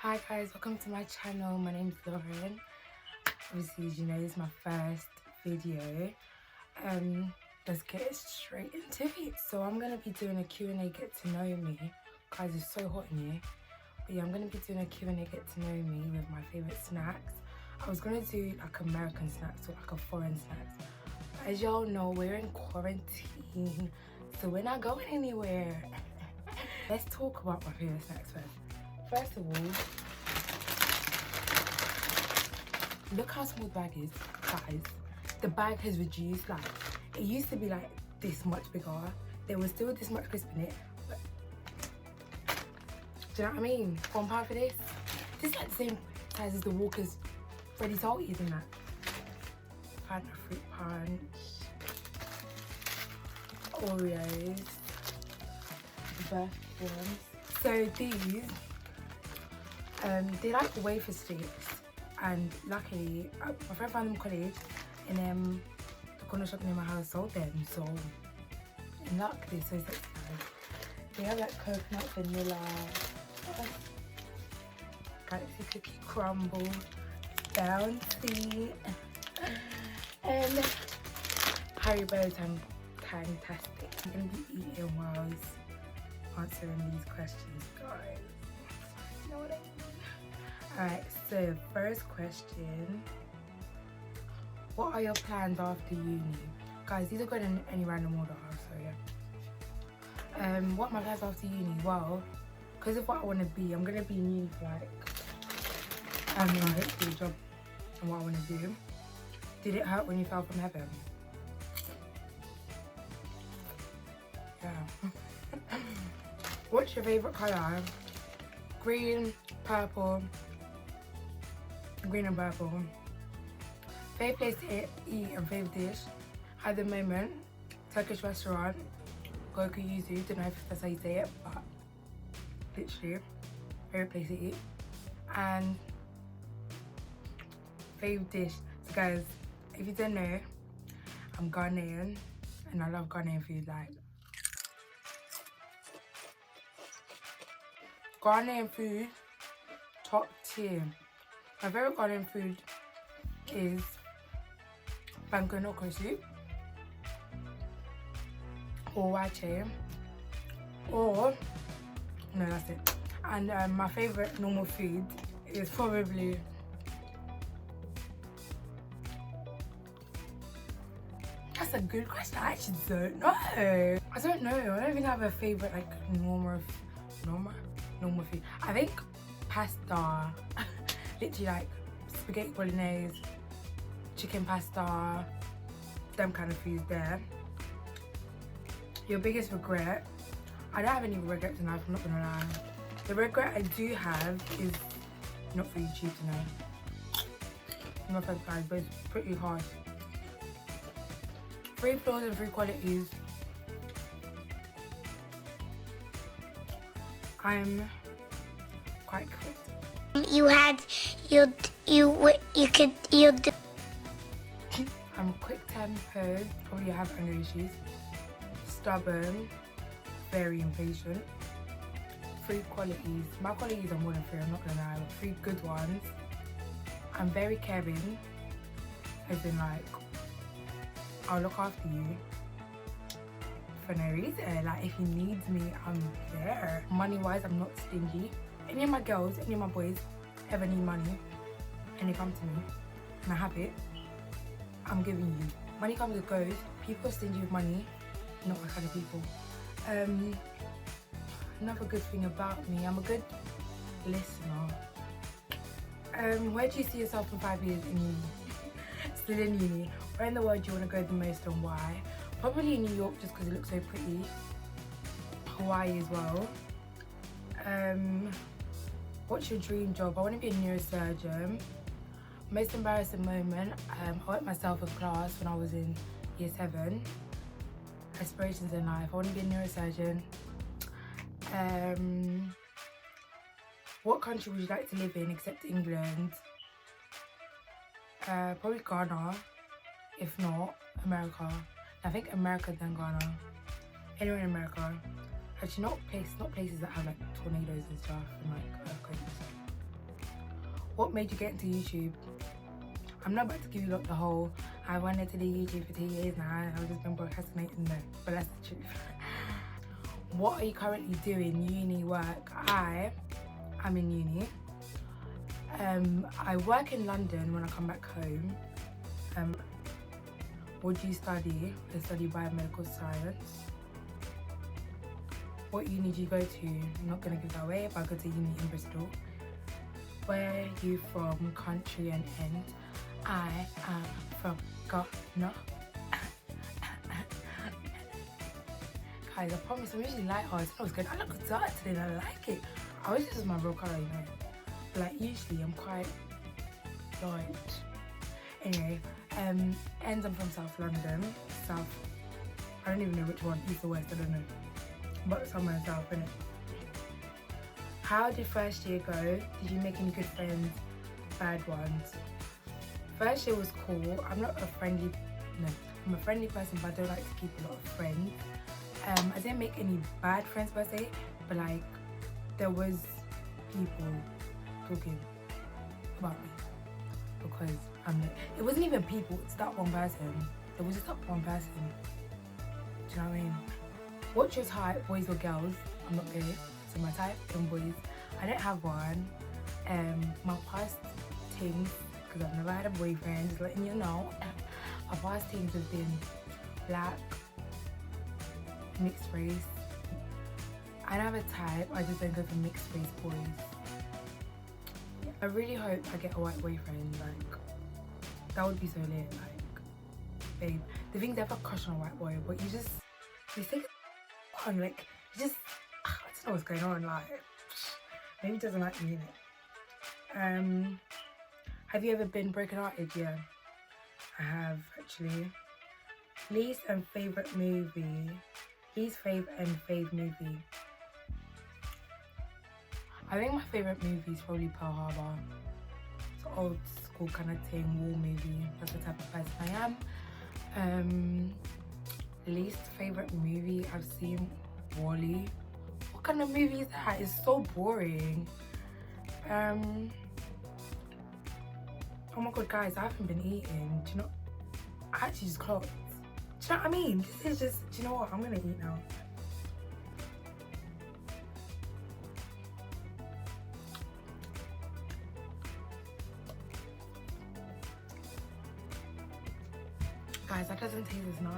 Hi guys, welcome to my channel. My name is Lauren. Obviously, as you know, this is my first video. Let's get straight into it. So I'm gonna be doing a Q&A get to know me. Guys, it's so hot in here. But yeah, I'm gonna be doing a Q&A get to know me with my favorite snacks. I was gonna do like American snacks or like a foreign snacks. But as y'all know, we're in quarantine, so we're not going anywhere. Let's talk about my favorite snacks first. First of all, look how small the bag is, guys. The bag has reduced. Like, it used to be like this much bigger. There was still this much crisp in it, but do you know what I mean? £1 for this. This is like the same size as the Walker's Ready Salties and that. Fanta Fruit Punch, Oreos, birthday ones. So these, they like the wafer sticks, and luckily my friend found them in college, and the corner shop near my house sold them. So in luck, they're so sexy. They have like coconut, vanilla, galaxy cookie crumble, bouncy, and Haribo Tantastic. I'm gonna be eating while I was answering these questions, guys. You know what I mean? Alright, so first question. What are your plans after uni? Guys, these are going in any random order, so yeah. What are my plans after uni? Well, because of what I want to be, I'm going to be in uni for like, hopefully a job and what I want to do. Did it hurt when you fell from heaven? Yeah. What's your favourite colour? Green, purple, green and purple. Fave place to eat and fave dish at the moment, Turkish restaurant, Goku Yuzu, don't know if that's how you say it, but literally, favourite place to eat. And fave dish. So guys, if you don't know, I'm Ghanaian and I love Ghanaian food. Like, Ghanaian food, top tier. My favourite Ghanaian food is bankanoko soup or wache, or no, that's it. And my favourite normal food is probably that's a good question. I actually don't know. I don't know. I don't think I have a favourite like normal food. I think pasta, literally like spaghetti bolognese, chicken pasta, them kind of foods there. Your biggest regret? I don't have any regrets in life, I'm not gonna lie. The regret I do have is not for YouTube to know. No offense guys, but it's pretty hard. 3 flaws and 3 qualities. I'm quite quick. I'm quick-tempered, probably have anger issues. Stubborn, very impatient. 3 qualities. My qualities are more than 3, I'm not gonna lie. 3 good ones. I'm very caring, as in like, I'll look after you for no reason. Like, if you need me, I'm there. Money-wise, I'm not stingy. Any of my girls, any of my boys ever need money and they come to me and I have it, I'm giving you. Money comes and goes. People are stingy with money, not my kind of people. Another good thing about me, I'm a good listener. Where do you see yourself in 5 years in uni? Still in uni. Where in the world do you want to go the most and why? Probably in New York just because it looks so pretty. Hawaii as well. What's your dream job? I want to be a neurosurgeon. Most embarrassing moment, I hurt myself in class when I was in year 7. Aspirations in life, I want to be a neurosurgeon. What country would you like to live in except England? Probably Ghana, if not America. I think America then Ghana. Anywhere in America. Actually, not places that have like tornadoes and stuff and like earthquakes. What made you get into YouTube? I'm not about to give you like the whole, I wanted to do YouTube for 2 years now, I've just been procrastinating, no, but that's the truth. What are you currently doing? Uni, work? I'm in uni. I work in London when I come back home. What do you study? I study biomedical science. What uni do you go to? I'm not going to give that away, but I go to uni in Bristol. Where are you from? Country and end. I am from Ghana. Guys, I promise I'm usually light-hearted. I was good. I look dark today and I like it. I wish this was my real colour, you know. But like usually I'm quite light. Anyway, ends I'm from South London. South, I don't even know which one, east or west, I don't know. But somewhere in South, innit? How did first year go? Did you make any good friends? Bad ones? First year was cool. I'm a friendly person, but I don't like to keep a lot of friends. I didn't make any bad friends per se, but like there was people talking about me because I'm like, it wasn't even people, it's that one person. It was just that one person. Do you know what I mean? What's your type, boys or girls? I'm not gay, so my type is boys. I don't have one. My past things, because I've never had a boyfriend, just letting you know. My past things have been black, mixed race. I don't have a type, I just don't go for mixed race boys. I really hope I get a white boyfriend, like, that would be so lit, like, babe. The thing is, I have a crush on a white boy, but you think on, like, you just, I don't know what's going on, like, maybe he doesn't like me, innit? Have you ever been broken-hearted? Yeah, I have, actually. Least and favourite movie. Least fave and fave movie. I think my favourite movie is probably Pearl Harbor. It's an old school kind of thing, war movie. That's the type of person I am. Least favourite movie I've seen, Wall-E. What kind of movie is that? It's so boring. Oh my god, guys, I haven't been eating. Do you know? I actually just clocked. Do you know what I mean? This is just, do you know what? I'm gonna eat now. Guys, that doesn't taste as nice.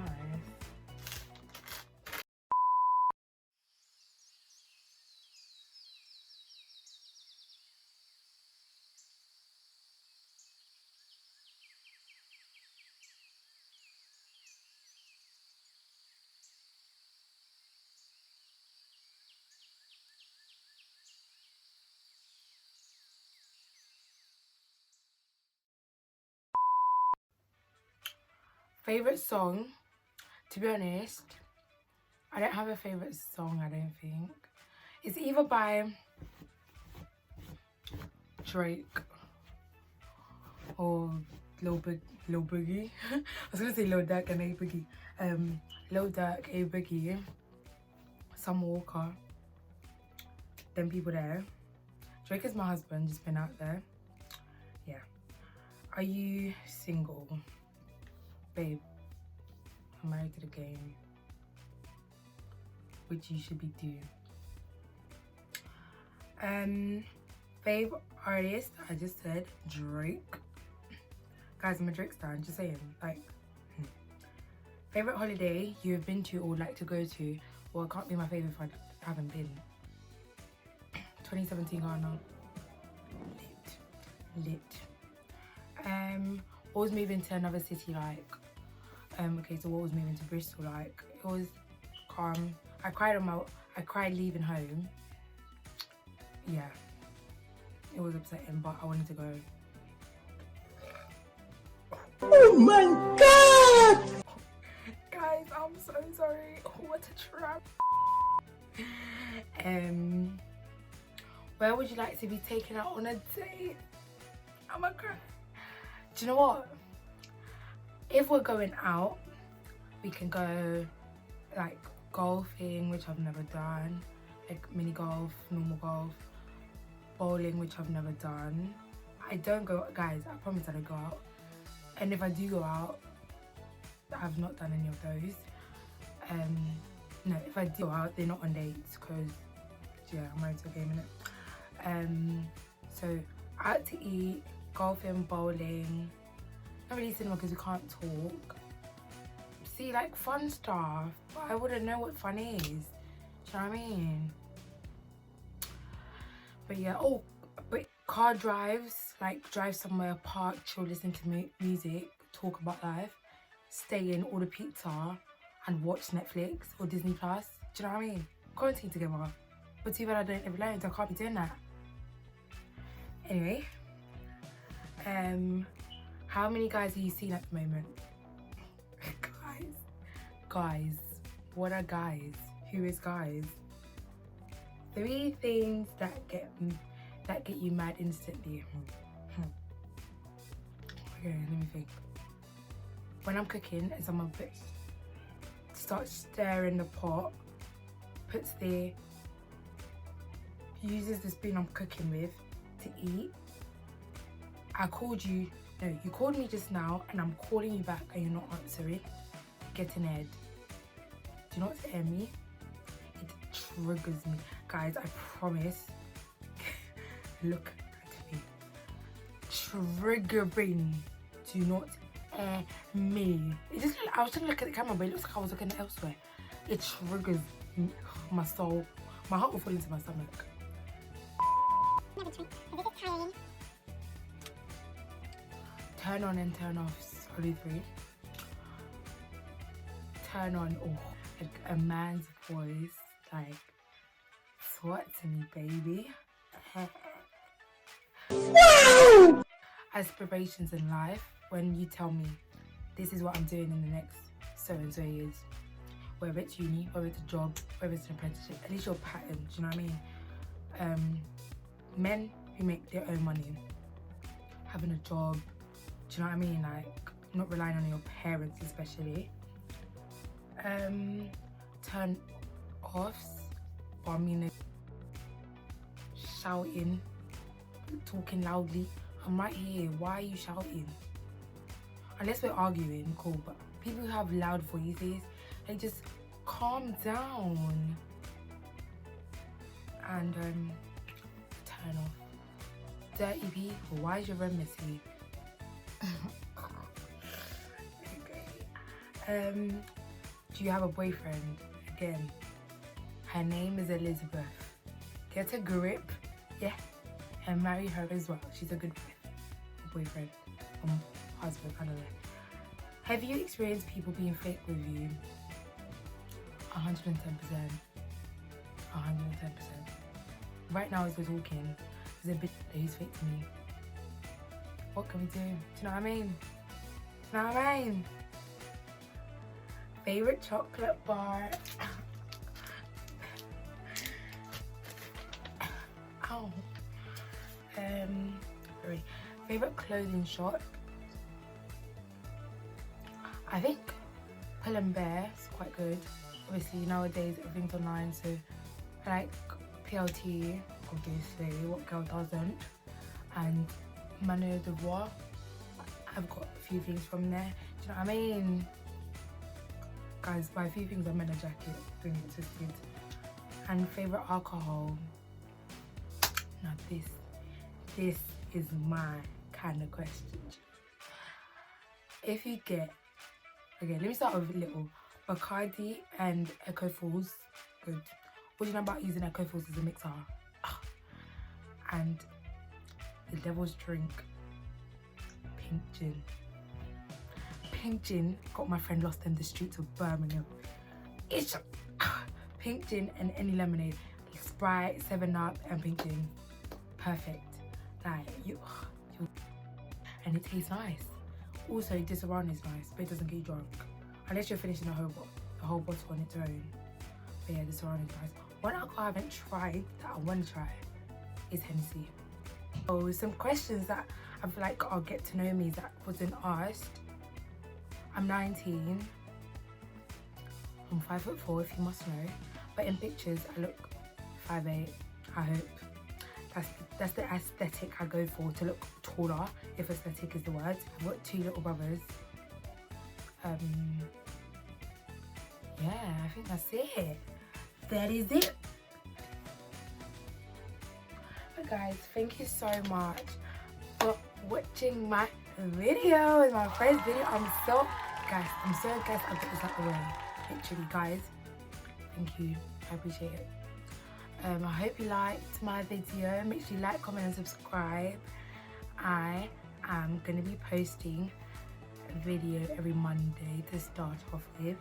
Favorite song? To be honest, I don't have a favorite song, I don't think. It's either by Drake or Lil Boogie. I was gonna say Lil Durk and A Boogie. Lil Durk, A Boogie, Summer Walker, them people there. Drake is my husband, just been out there. Yeah. Are you single? Babe, I'm married to the game, which you should be doing. Fave artist, I just said Drake. Guys, I'm a Drake stan, just saying. Like, favorite holiday you have been to or would like to go to? Well, it can't be my favorite if I haven't been. 2017 Ghana. Lit. Always moving to another city, like, okay, so what was moving to Bristol, like, it was calm. I cried leaving home. Yeah, it was upsetting, but I wanted to go. Oh my god! Guys, I'm so sorry. What a trap. Where would you like to be taken out on a date? I'm a girl. Do you know what? If we're going out, we can go like golfing, which I've never done, like mini golf, normal golf, bowling, which I've never done. I don't go out, guys. I promise I don't go out. And if I do go out, I've not done any of those. No, if I do go out, they're not on dates because, yeah, I'm married to a game, innit? So out to eat, golfing, bowling, not really cinema because we can't talk. See, like fun stuff, but I wouldn't know what fun is. Do you know what I mean? But yeah, oh, but car drives, like drive somewhere, park, chill, listen to music, talk about life, stay in, order pizza, and watch Netflix or Disney Plus. Do you know what I mean? Quarantine together. But too bad I don't live alone, so I can't be doing that. Anyway, how many guys are you seeing at the moment? Guys, what are guys? Who is guys? 3 things that get you mad instantly. Okay, let me think. When I'm cooking and someone starts stirring the pot, uses the spoon I'm cooking with to eat. I called you, no, you called me just now and I'm calling you back and you're not answering. Get in head. Do not hear me. It triggers me. Guys, I promise. Look at me. Triggering. Do not hear me. It just, I was trying to look at the camera, but it looks like I was looking elsewhere. It triggers my soul. My heart will fall into my stomach. Turn on and turn off. Only 3. Turn on, a man's voice, like, what to me, baby. Aspirations in life, when you tell me this is what I'm doing in the next so and so years, whether it's uni, whether it's a job, whether it's an apprenticeship, at least your pattern. Do you know what I mean? Men who make their own money, having a job, do you know what I mean? Like, not relying on your parents especially. Turn offs, or I mean shouting, talking loudly. I'm right here, why are you shouting? Unless we're arguing, cool, but people who have loud voices, they just calm down. And turn off. Dirty people, why is your room messy? Okay. Do you have a boyfriend? Again, her name is Elizabeth. Get a grip, yeah, and marry her as well. She's a good boyfriend, husband, I don't know. Have you experienced people being fake with you? 110%. 110%. Right now as we're talking, there's a bit that he's fake to me. What can we do? Do you know what I mean? Do you know what I mean? Favorite chocolate bar. Ow. Sorry. Favorite clothing shop. I think Pull and Bear is quite good. Obviously nowadays everything's online, so I like PLT, obviously, what girl doesn't, and Mano Devoir. I've got a few things from there. Do you know what I mean? Guys, buy a few things on a jacket, bring it twisted. And favourite alcohol. Now this is my kind of question. If you get, okay, let me start with a little. Bacardi and Echo Falls, good. What do you know about using Echo Falls as a mixer? And the devil's drink, pink gin. Pink gin got my friend lost in the streets of Birmingham. It's pink gin and any lemonade, Sprite, 7-Up, and pink gin, perfect. Like and it tastes nice. Also, this around is nice, but it doesn't get you drunk unless you're finishing the whole bottle on its own. But yeah, this around is nice. One alcohol I haven't tried that I want to try is Hennessy. So some questions that I feel like I'll get to know me that wasn't asked. I'm 19. I'm 5'4", if you must know. But in pictures, I look 5'8", I hope. That's the aesthetic I go for, to look taller, if aesthetic is the word. I've got 2 little brothers. Yeah, I think that's it. That is it. But guys, thank you so much for watching my video. It's my first video. I'm so glad I got this out the way. Literally, guys. Thank you. I appreciate it. I hope you liked my video. Make sure you like, comment and subscribe. I am going to be posting a video every Monday to start off with.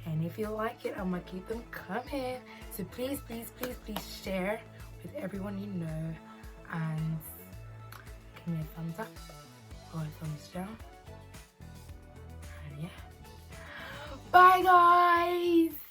And if you like it, I'm going to keep them coming. So please, please, please, please share with everyone you know. And give me a thumbs up or a thumbs down. And yeah. Bye guys!